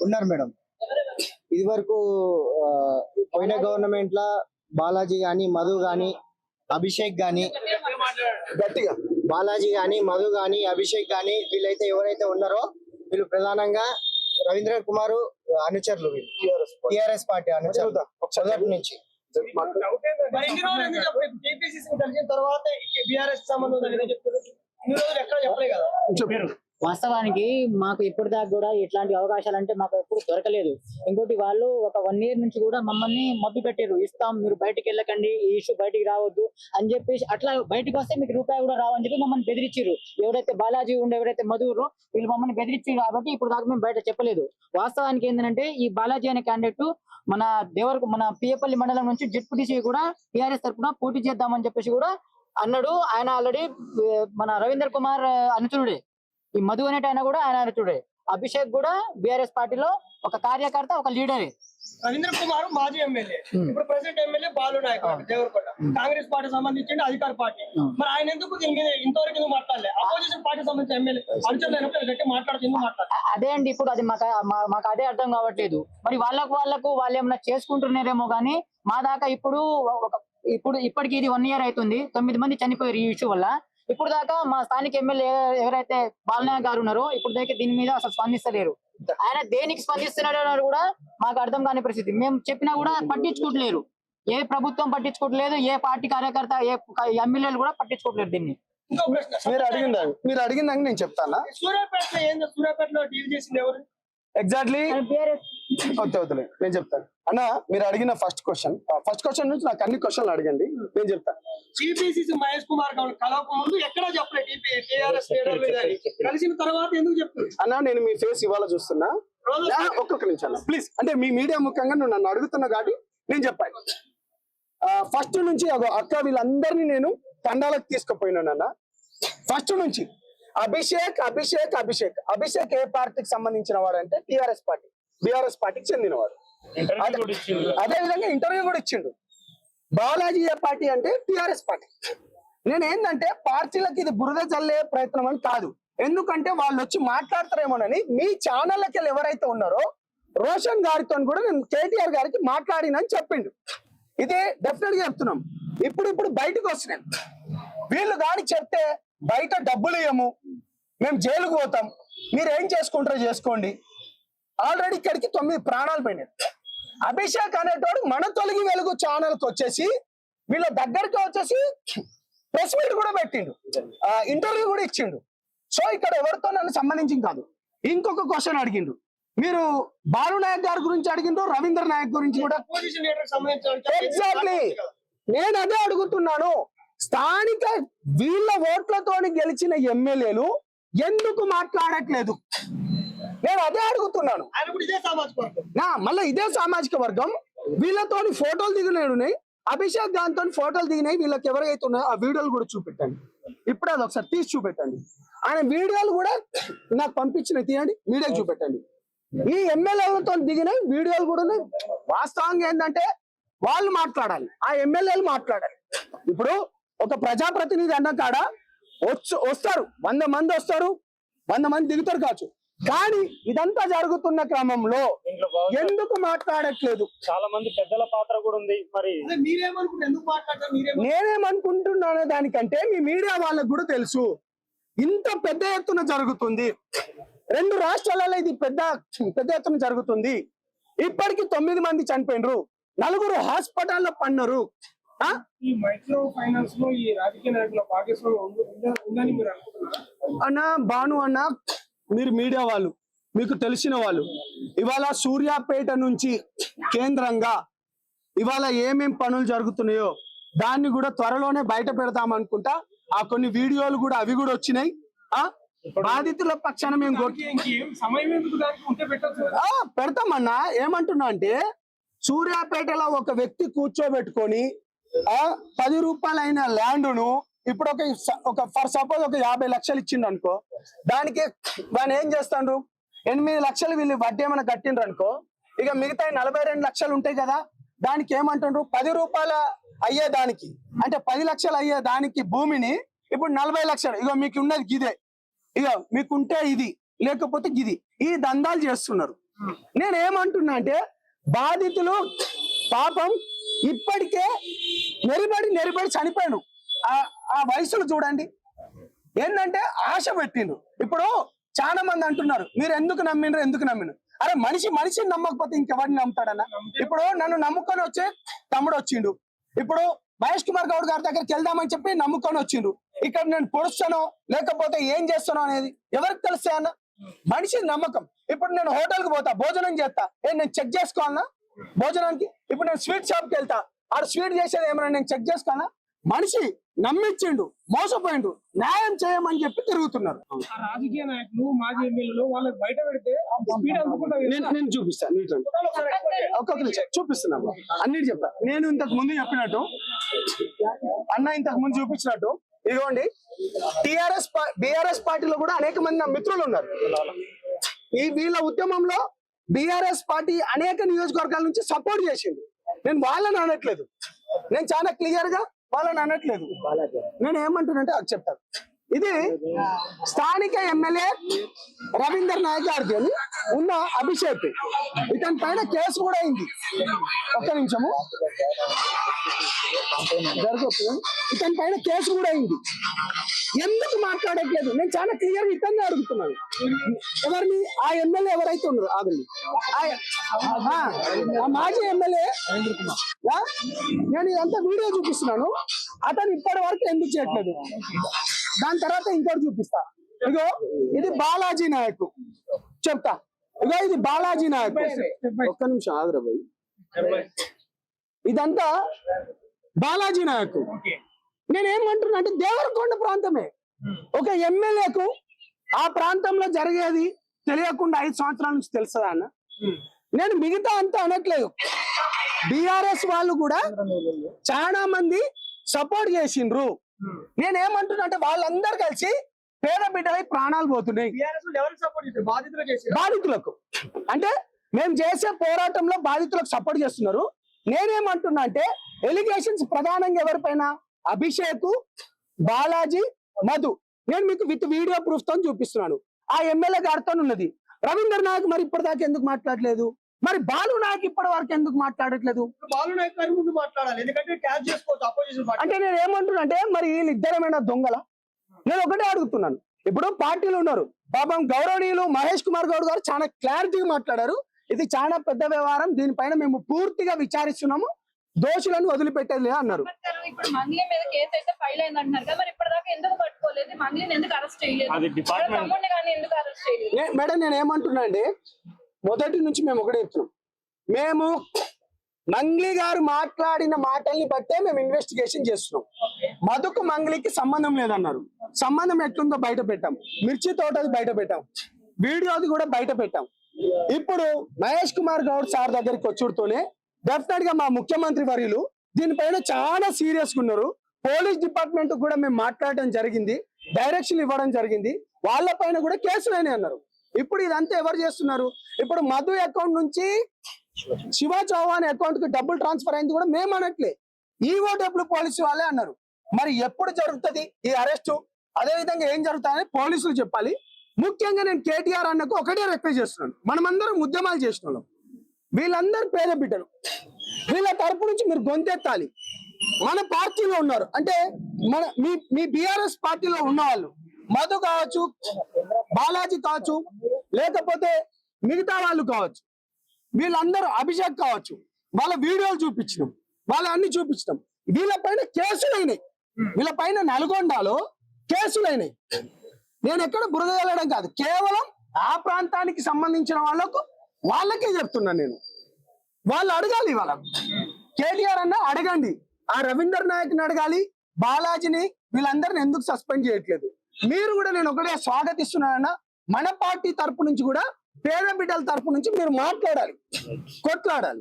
ఉన్నారు మేడం. ఇది వరకు పోయిన గవర్నమెంట్ లా బాలాజీ గాని, మధు గాని, అభిషేక్ గాని, గట్టిగా బాలాజీ గాని, మధు గాని, అభిషేక్ గాని, వీళ్ళైతే ఎవరైతే ఉన్నారో వీళ్ళు ప్రధానంగా రవీంద్ర కుమార్ అనుచరులు, వీళ్ళు టిఆర్ఎస్ పార్టీ అనుచరులు మొదటి నుంచి. వాస్తవానికి మాకు ఇప్పుడు దాకా కూడా ఇట్లాంటి అవకాశాలు అంటే మాకు ఎప్పుడు దొరకలేదు. ఇంకోటి వాళ్ళు ఒక 1 year నుంచి కూడా మమ్మల్ని మబ్బి పెట్టారు, ఇస్తాం మీరు బయటికి వెళ్ళకండి, ఈ ఇష్యూ బయటికి రావద్దు అని చెప్పేసి, అట్లా బయటకు వస్తే మీకు రూపాయి కూడా రావని చెప్పి మమ్మల్ని బెదిరించారు. ఎవరైతే బాలాజీ ఎవరైతే మధురు వీళ్ళు మమ్మల్ని బెదిరించారు కాబట్టి ఇప్పుడు దాకా మేము బయట చెప్పలేదు. వాస్తవానికి ఏంటంటే ఈ బాలాజీ అనే క్యాండిడేట్ మన పియపల్లి మండలం నుంచి జెడ్పీటీసీ కూడా టీఆర్ఎస్ తరఫున పోటీ చేద్దామని చెప్పేసి కూడా అన్నాడు. ఆయన ఆల్రెడీ మన రవీంద్ర కుమార్ అనుచరుడే. ఈ మధు అనేట ఆయన కూడా ఆయన అనుచరుడే. అభిషేక్ కూడా బీఆర్ఎస్ పార్టీలో ఒక కార్యకర్త, ఒక లీడరే. రవీంద్ర కుమార్ మాజీ ఎమ్మెల్యే, ఇప్పుడు president MLA Balu Nayak Devarakonda, Congress party సంబంధించి అధికార పార్టీ. మరి ఆయన ఎందుకు దీని మీద ఇంతవరకు ఎందుకు మాట్లాడలే? అపోజిషన్ పార్టీ సంబంధించిన ఎమ్మెల్యే అనుచరులు గట్టి మాట్లాడుతుంది. అదే అండి, ఇప్పుడు అది మాకు అదే అర్థం కావట్లేదు. మరి వాళ్ళకు వాళ్ళు ఏమన్నా చేసుకుంటున్నారేమో కానీ మా దాకా ఇప్పటికి ఇది 1 year అవుతుంది. 9 మంది చనిపోయారు ఈ ఇష్యూ వల్ల. ఇప్పుడు దాకా మా స్థానిక ఎమ్మెల్యే ఎవరైతే బాలనాయక్ గారు ఉన్నారో ఇప్పుడు దాకా దీని మీద అసలు స్పందిస్తలేరు. ఆయన దేనికి స్పందిస్తున్నాడు కూడా మాకు అర్థం కాని పరిస్థితి. మేము చెప్పినా కూడా పట్టించుకోవట్లేరు. ఏ ప్రభుత్వం పట్టించుకోవట్లేదు, ఏ పార్టీ కార్యకర్త, ఏ ఎమ్మెల్యేలు కూడా పట్టించుకోవట్లేదు దీన్ని. మీరు అడిగిందని నేను చెప్తానా? సూర్యాపేటలో డీల్ చేసింది ఎవరు ఎగ్జాక్ట్లీ? వద్దులే, నేను చెప్తాను అన్న. మీరు అడిగిన ఫస్ట్ క్వశ్చన్ నుంచి నాకు అన్ని క్వశ్చన్లు అడగండి, నేను చెప్తాను. టీపీసీసీ మహేష్ కుమార్ గౌడ్ కలవక ముందు ఎక్కడా చెప్పలేదు, టీఆర్ఎస్ కలిసిన తర్వాత ఎందుకు చెప్తుంది అన్న? నేను మీ ఫేస్ ఇవాళ చూస్తున్నా. ఒక్కొక్క నిమిషం అన్న ప్లీజ్. అంటే మీ మీడియా ముఖ్యంగా నువ్వు నన్ను అడుగుతున్నా కాబట్టి నేను చెప్పాను. ఫస్ట్ నుంచి అక్క వీళ్ళందరినీ నేను తండాలకు తీసుకుపోయినాను అన్న. ఫస్ట్ నుంచి అభిషేక్ ఏ పార్టీకి సంబంధించిన వాడు అంటే టిఆర్ఎస్ పార్టీ, బీఆర్ఎస్ పార్టీకి చెందినవాడు. అదే విధంగా ఇంటర్వ్యూ కూడా ఇచ్చిండు. బాలాజీ ఏ పార్టీ అంటే టిఆర్ఎస్ పార్టీ. నేను ఏంటంటే పార్టీలకు ఇది బురద చల్లే ప్రయత్నం అని కాదు, ఎందుకంటే వాళ్ళు వచ్చి మాట్లాడతారేమోనని మీ ఛానళ్ళకి వెళ్ళి ఎవరైతే ఉన్నారో రోషన్ గారితో కూడా నేను కేటీఆర్ గారికి మాట్లాడినని చెప్పిండు. ఇది డెఫినెట్ గా చెప్తున్నాం. ఇప్పుడు బయటకు వస్తున్నాం. వీళ్ళు కానీ చెప్తే బయట డబ్బులు ఇయ్యము, మేము జైలుకు పోతాం, మీరు ఏం చేసుకుంటారో చేసుకోండి. ఆల్రెడీ ఇక్కడికి 9 ప్రాణాలు పోయినాయి. అభిషేక్ అనేటోడు మన తొలగి వెలుగు ఛానల్కి వచ్చేసి వీళ్ళ దగ్గరికి వచ్చేసి ప్రెస్ మీట్ కూడా పెట్టిండు, ఇంటర్వ్యూ కూడా ఇచ్చిండు. సో ఇక్కడ ఎవరితో నన్ను సంబంధించి కాదు. ఇంకొక క్వశ్చన్ అడిగిండు మీరు, బాలు నాయక్ గారి గురించి అడిగిండ్రు, రవీంద్ర నాయక్ గురించి కూడా. ఎగ్జాక్ట్లీ నేను అదే అడుగుతున్నాను. స్థానిక వీళ్ళ ఓట్లతోని గెలిచిన ఎమ్మెల్యేలు ఎందుకు మాట్లాడట్లేదు? నేను అదే అడుగుతున్నాను. మళ్ళీ ఇదే సామాజిక వర్గం వీళ్ళతోని ఫోటోలు దిగినాయి, అభిషేక్ గాంతో ఫోటోలు దిగినాయి. వీళ్ళకి ఎవరైతే ఉన్నాయో ఆ వీడియోలు కూడా చూపెట్టండి. ఇప్పుడు అది ఒకసారి తీసి చూపెట్టండి. ఆయన వీడియోలు కూడా నాకు పంపించిన తీయండి, మీడియాకి చూపెట్టండి. ఈ ఎమ్మెల్యేలతో దిగిన వీడియోలు కూడా ఉన్నాయి. వాస్తవంగా ఏంటంటే వాళ్ళు మాట్లాడాలి, ఆ ఎమ్మెల్యేలు మాట్లాడాలి. ఇప్పుడు ఒక ప్రజాప్రతినిధి అన్న కాడ వస్తారు 100 మంది వస్తారు, 100 మంది దిగుతారు కావచ్చు. కానీ ఇదంతా జరుగుతున్న క్రమంలో ఎందుకు మాట్లాడట్లేదు? చాలా మంది పెద్దల పాత్ర కూడా ఉంది. మరి నేనేమనుకుంటున్నాను దానికంటే మీ మీడియా వాళ్ళకు కూడా తెలుసు ఇంత పెద్ద ఎత్తున జరుగుతుంది. 2 రాష్ట్రాలలో ఇది పెద్ద ఎత్తున జరుగుతుంది. ఇప్పటికి 9 మంది చనిపోయినరు, 4 హాస్పిటల్లో పన్నారు. ఈ మైక్రో ఫైనాన్స్ లో ఈ రాజకీయ నాయకుల భాగస్వామ్యం ఉందని మీరు అనుకుంటున్నారా? అన్న భాను అన్న, మీరు మీడియా వాళ్ళు, మీకు తెలిసిన వాళ్ళు, ఇవాళ సూర్యాపేట నుంచి కేంద్రంగా ఇవాళ ఏమేం పనులు జరుగుతున్నాయో దాన్ని కూడా త్వరలోనే బయట పెడతాం అనుకుంటా. ఆ కొన్ని వీడియోలు కూడా అవి కూడా వచ్చినాయి. బాధితుల పక్షాన మేము పెడతామన్నా. ఏమంటున్నా అంటే సూర్యాపేటలో ఒక వ్యక్తి కూర్చోబెట్టుకొని 10 రూపాయలైన ల్యాండ్ను ఇప్పుడు ఒక ఫర్ సపోజ్ ఒక 50 లక్షలు ఇచ్చిండు అనుకో, దానికి దాన్ని ఏం చేస్తాడు, 8 లక్షలు వీళ్ళు వడ్డీ ఏమైనా కట్టిండ్రు అనుకో, ఇక మిగతా 42 లక్షలు ఉంటాయి కదా, దానికి ఏమంటుండ్రు 10 రూపాయలు అయ్యేదానికి, అంటే 10 లక్షలు అయ్యేదానికి భూమిని ఇప్పుడు 40 లక్షలు, ఇక మీకు ఉన్నది గిదే, ఇక మీకుంటే ఇది లేకపోతే గిది, ఈ దందాలు చేస్తున్నారు. నేనేమంటున్నా అంటే బాధితులు పాపం ఇప్పటికే నెరిబడి చనిపోయాను. ఆ వయసులు చూడండి, ఏంటంటే ఆశ పెట్టిండు. ఇప్పుడు చాలా మంది అంటున్నారు మీరు ఎందుకు నమ్మిండ్రు. అరే మనిషిని నమ్మకపోతే ఇంకెవరిని నమ్ముతాడన్నా? ఇప్పుడు నన్ను నమ్ముకొని వచ్చే తమ్ముడు వచ్చిండు. ఇప్పుడు మహేష్ కుమార్ గౌడ్ గారి దగ్గరికి వెళ్దామని చెప్పి నమ్ముకొని వచ్చిండు. ఇక్కడ నేను పొడుస్తానో లేకపోతే ఏం చేస్తానో అనేది ఎవరికి తెలుస్తా అన్న? మనిషి నమ్మకం. ఇప్పుడు నేను హోటల్కి పోతా, భోజనం చేస్తా, నేను చెక్ చేసుకోవాలన్నా భోజనానికి? ఇప్పుడు నేను స్వీట్ షాప్కి వెళ్తా, ఆడ స్వీట్ చేసేది ఏమైనా నేను చెక్ చేసుకోవాలా? మనిషి నమ్మించిండు, మోసపోయిండు, న్యాయం చేయమని చెప్పి తిరుగుతున్నారు. ఆ రాజకీయ నాయకులు మాజీ ఎమ్మెల్యేలు వాళ్ళకి బయట పెడితే స్పీడ్ అనుకుంటా నేను చూపిస్తాను, ఒక్కొక్క నిమిషం చూపిస్తున్నాను. అన్నిటి చెప్తా. నేను ఇంతకు ముందు చెప్పినట్టు, అన్న ఇంతకు ముందు చూపించినట్టు, ఇదిగోండి బీఆర్ఎస్ పార్టీలో కూడా అనేక మంది నా మిత్రులు ఉన్నారు. వీళ్ళ ఉద్యమంలో బీఆర్ఎస్ పార్టీ అనేక నియోజకవర్గాల నుంచి సపోర్ట్ చేసింది. నేను వాళ్ళని అనట్లేదు, నేను చాలా క్లియర్ గా వాళ్ళని అనట్లేదు. నేను ఏమంటున్నానంటే అది చెప్తాను. ఇది స్థానిక ఎమ్మెల్యే రవీందర్ నాయక్ గారితో ఉన్న అభిషేక్, ఇతని పైన కేసు కూడా అయింది. ఒక్క నిమిషము జరుగుతుంది. ఇతని పైన కేసు కూడా అయింది. ఎందుకు మాట్లాడట్లేదు? నేను చాలా క్లియర్ గా ఇతన్ని అడుగుతున్నాను. ఎవరిని? ఆ ఎమ్మెల్యే ఎవరైతే ఉన్నారు, ఆగండి, ఆ మాజీ ఎమ్మెల్యే. నేను ఇదంతా వీడియో చూపిస్తున్నాను. అతను ఇప్పటి వరకు ఎందుకు చేయట్లేదు? దాని తర్వాత ఇంకోటి చూపిస్తా. ఇగో ఇది బాలాజీ నాయక్, చెప్తా. ఇగో ఇది బాలాజీ నాయక్. ఒక్క నిమిషం ఆదరబాయి. ఇదంతా బాలాజీ నాయక్. నేనేమంటున్నా అంటే దేవరకొండ ప్రాంతమే. ఒక ఎమ్మెల్యేకు ఆ ప్రాంతంలో జరిగేది తెలియకుండా 5 సంవత్సరాల నుంచి తెలుస్తుందా అన్న? నేను మిగతా అంతా అనట్లేదు. బీఆర్ఎస్ వాళ్ళు కూడా చాలా మంది సపోర్ట్ చేసిండ్రు. నేనేమంటున్నా అంటే వాళ్ళందరూ కలిసి పేద బిడ్డలై ప్రాణాలు పోతున్నాయి. బాధితులకు అంటే మేము చేసే పోరాటంలో బాధితులకు సపోర్ట్ చేస్తున్నారు. నేనేమంటున్నా అంటే ఎలిగేషన్స్ ప్రధానంగా ఎవరిపైన? అభిషేక్, బాలాజీ, మధు. నేను మీకు విత్ వీడియో ప్రూఫ్ తో చూపిస్తున్నాను. ఆ ఎమ్మెల్యే గారితో ఉన్నది. రవీందర్ నాయక్ మరి ఇప్పటిదాకా ఎందుకు మాట్లాడలేదు? మరి బాలు నాయక్ ఇప్పటి వరకు ఎందుకు మాట్లాడట్లేదు? బాలు నాయక్ గారి ముందు మాట్లాడాలి, ఎందుకంటే క్యాచ్ చేసుకోవచ్చు అపోజిషన్ పార్టీ. అంటే నేను ఏమంటున్నా అంటే మరి వీళ్ళిద్దరేమైనా దొంగల? నేను ఒకటే అడుగుతున్నాను. ఇప్పుడు పార్టీలు ఉన్నారు, పాపం గౌరవనీయులు మహేష్ కుమార్ గౌడ్ గారు చాలా క్లారిటీగా మాట్లాడారు. ఇది చాలా పెద్ద వ్యవహారం, దీనిపైన మేము పూర్తిగా విచారిస్తున్నాము, దోషులను వదిలిపెట్టేది అన్నారు. ఇప్పుడు మంగ్లీ మీద కేసు అయితే ఫైల్ అయింది అంటున్నారు కదా, మరి ఇప్పటిదాకా ఎందుకు పట్టుకోలేదు? మంగ్లీని ఎందుకు అరెస్ట్ చేయలేదు? తమ్ముడిని కానీ ఎందుకు అరెస్ట్ చేయలేదు? మేడం నేను ఏమంటున్నా అండి, మొదటి నుంచి మేము ఒకటే చెప్తున్నాం. మేము మంగ్లీ గారు మాట్లాడిన మాటల్ని బట్టే మేము ఇన్వెస్టిగేషన్ చేస్తున్నాం. మధుకు మంగ్లీకి సంబంధం లేదన్నారు. సంబంధం ఎట్లుందో బయట పెట్టాం. మిర్చి తోటది బయట పెట్టాం, వీడియోది కూడా బయట పెట్టాం. ఇప్పుడు మహేష్ కుమార్ గౌడ్ సార్ దగ్గరికి వచ్చుడుతోనే డెఫినెట్ గా మా ముఖ్యమంత్రి వర్యులు దీనిపైన చాలా సీరియస్ గా ఉన్నారు. పోలీస్ డిపార్ట్మెంట్ కూడా మేము మాట్లాడడం జరిగింది, డైరెక్షన్ ఇవ్వడం జరిగింది. వాళ్ళ పైన కూడా కేసులు అయినాయి అన్నారు. ఇప్పుడు ఇదంతా ఎవరు చేస్తున్నారు? ఇప్పుడు మధు అకౌంట్ నుంచి శివ చౌహాన్ అకౌంట్ కి డబ్బులు ట్రాన్స్ఫర్ అయింది కూడా మేము అనట్లే, ఈఓడబ్ల్యూ పోలీసు వాళ్ళే అన్నారు. మరి ఎప్పుడు జరుగుతుంది ఈ అరెస్టు? అదే విధంగా ఏం జరుగుతాయని పోలీసులు చెప్పాలి. ముఖ్యంగా నేను కేటీఆర్ అన్నకు ఒకటే రిక్వెస్ట్ చేస్తున్నాను. మనమందరం ఉద్యమాలు చేసిన వాళ్ళం, వీళ్ళందరూ పేద బిడ్డలు, వీళ్ళ తరపు నుంచి మీరు గొంతెత్తాలి. మన పార్టీలో ఉన్నారు అంటే మీ బీఆర్ఎస్ పార్టీలో ఉన్న వాళ్ళు, మధు కావచ్చు, బాలాజీ కావచ్చు, లేకపోతే మిగతా వాళ్ళు కావచ్చు, వీళ్ళందరూ అభిషేక్ కావచ్చు, వాళ్ళ వీడియోలు చూపించినాం, వాళ్ళ అన్ని చూపించినాం. వీళ్ళపైన కేసులైనాయి, వీళ్ళపైన నల్గొండలో కేసులైనాయి. నేను ఎక్కడ బురద వెళ్ళడం కాదు, కేవలం ఆ ప్రాంతానికి సంబంధించిన వాళ్ళకే చెప్తున్నాను నేను. వాళ్ళు అడగాలి, వాళ్ళ కేటీఆర్ అన్న అడగండి, ఆ రవీందర్ నాయక్ ని అడగాలి, బాలాజీని, వీళ్ళందరిని ఎందుకు సస్పెండ్ చేయట్లేదు? మీరు కూడా నేను ఒకటే స్వాగతిస్తున్నానన్నా, మన పార్టీ తరపు నుంచి కూడా పేద బిడ్డల తరపు నుంచి మీరు మాట్లాడాలి, కొట్లాడాలి.